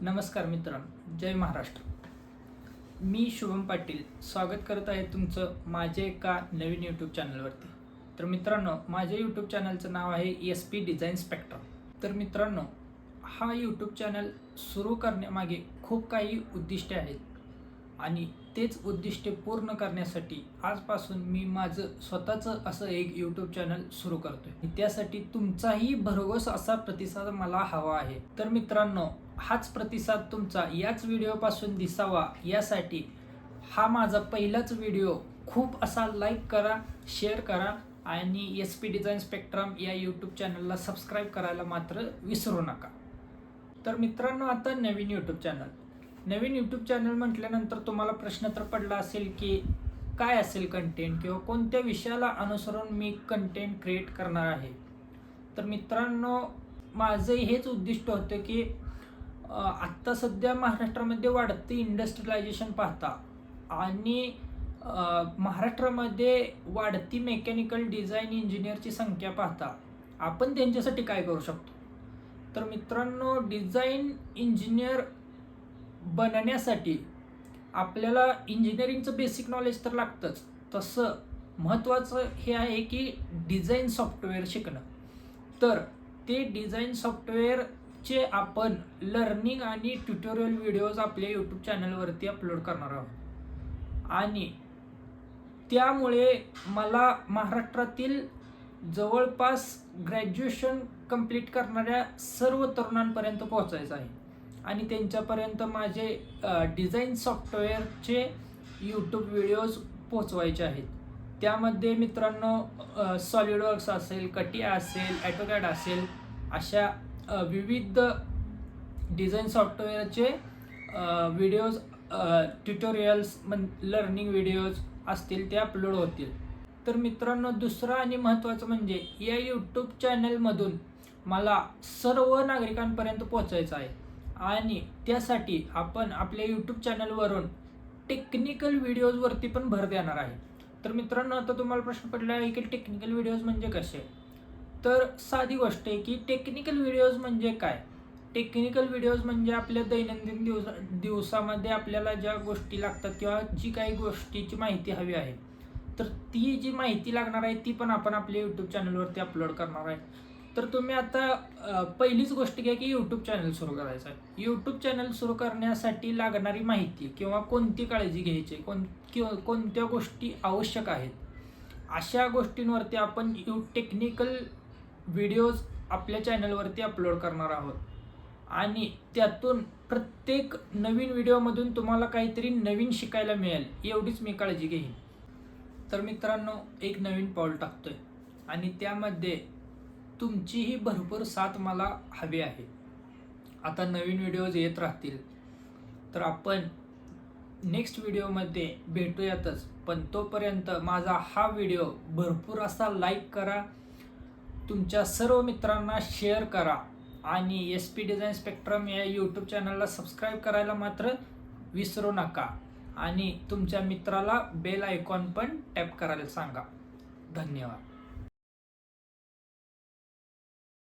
नमस्कार मित्रांनो, जय महाराष्ट्र. मी शुभम पाटील स्वागत करत आहे तुमचं माझे एका नवीन यूट्यूब चॅनलवरती. तर मित्रांनो, माझ्या यूट्यूब चॅनलचं नाव आहे SP डिझाईन स्पेक्ट्रम. तर मित्रांनो, हा यूट्यूब चॅनल सुरू करण्यामागे खूप काही उद्दिष्टे आहेत आणि तेच उद्दिष्टे पूर्ण करण्यासाठी आजपासून मी माझं स्वतःचं असं एक यूट्यूब चॅनल सुरू करतोय. त्यासाठी तुमचाही भरघोस असा प्रतिसाद मला हवा आहे. तर मित्रांनो, हाच प्रतिसाद तुमचा याच व्हिडिओपासून दिसावा यासाठी हा माझा पहिलाच व्हिडिओ खूप असा लाईक करा, शेअर करा आणि SP डिझाईन स्पेक्ट्रम या यूट्यूब चॅनलला सबस्क्राईब करायला मात्र विसरू नका. तर मित्रांनो, आता नवीन यूट्यूब चॅनल म्हटल्यानंतर तुम्हाला प्रश्न तर पडला असेल की काय असेल कंटेंट किंवा कोणत्या विषयाला अनुसरून मी कंटेंट क्रिएट करणार आहे. तर मित्रांनो, माझं हेच उद्दिष्ट होतं की आत्ता सध्या महाराष्ट्रामध्ये वाढते इंडस्ट्रियलायझेशन पाहता आणि महाराष्ट्रामध्ये वाढती मेकॅनिकल डिझाईन इंजिनियरची संख्या पाहता आपण त्यांच्यासाठी काय करू शकतो. तर मित्रांनो, डिझाईन इंजिनियर बनण्यासाठी आपल्याला इंजिनिअरिंगचं बेसिक नॉलेज तर लागतंच, तसं महत्त्वाचं हे आहे की डिझाईन सॉफ्टवेअर शिकणं. तर ते डिझाईन सॉफ्टवेअरचे आपण लर्निंग आणि ट्युटोरियल व्हिडिओज आपल्या यूट्यूब चॅनलवरती अपलोड करणार आहोत आणि त्यामुळे मला महाराष्ट्रातील जवळपास ग्रॅज्युएशन कंप्लीट करणाऱ्या सर्व तरुणांपर्यंत पोहोचायचं आहे आणि त्यांच्यापर्यंत माझे डिझाईन सॉफ्टवेअरचे यूट्यूब व्हिडिओज पोचवायचे आहेत. त्यामध्ये मित्रांनो, सॉलिडवर्क्स असेल, कटिया असेल, ॲटोकॅड असेल, अशा विविध डिझाईन सॉफ्टवेअरचे व्हिडिओज, ट्युटोरियल्स, लर्निंग व्हिडिओज असतील ते अपलोड होतील. तर मित्रांनो, दुसरं आणि महत्त्वाचं म्हणजे या यूट्यूब चॅनलमधून मला सर्व नागरिकांपर्यंत पोहोचायचं आहे आणि त्यासाठी आपण आपल्या यूट्यूब चॅनलवरून टेक्निकल व्हिडिओजवरती पण भर देणार आहे. तर मित्रांनो, आता तुम्हाला प्रश्न पडला आहे की टेक्निकल व्हिडिओज म्हणजे कसे. तर साधी गोष्ट आहे की टेक्निकल व्हिडिओज म्हणजे काय. टेक्निकल व्हिडिओज म्हणजे आपल्या दैनंदिन दिवसामध्ये आपल्याला ज्या गोष्टी लागतात किंवा जी काही गोष्टीची माहिती हवी आहे, तर ती जी माहिती लागणार आहे ती पण आपण आपल्या यूट्यूब चॅनलवरती अपलोड करणार आहे. तर तुम्ही आता पहिलीच गोष्ट घ्या की यूट्यूब चॅनल सुरू करायचं आहे. यूट्यूब चॅनल सुरू करण्यासाठी लागणारी माहिती किंवा कोणती काळजी घ्यायची, कोणत्या गोष्टी आवश्यक आहेत, अशा गोष्टींवरती आपण टेक्निकल व्हिडिओज आपल्या चॅनलवरती अपलोड करणार आहोत आणि त्यातून प्रत्येक नवीन व्हिडिओमधून तुम्हाला काहीतरी नवीन शिकायला मिळेल एवढीच मी काळजी घेईन. तर मित्रांनो, एक नवीन पाऊल टाकतोय आणि त्यामध्ये तुमचीही भरपूर साथ मला हवी आहे. आता नवीन व्हिडिओज येत राहतील, तर आपण नेक्स्ट व्हिडिओमध्ये भेटूयातच. पण तोपर्यंत माझा हा व्हिडिओ भरपूर असा लाईक करा, तुमच्या सर्व मित्रांना शेअर करा आणि SP डिझाईन स्पेक्ट्रम या यूट्यूब चॅनलला सबस्क्राईब करायला मात्र विसरू नका आणि तुमच्या मित्राला बेल आयकॉन पण टॅप करायला सांगा. धन्यवाद.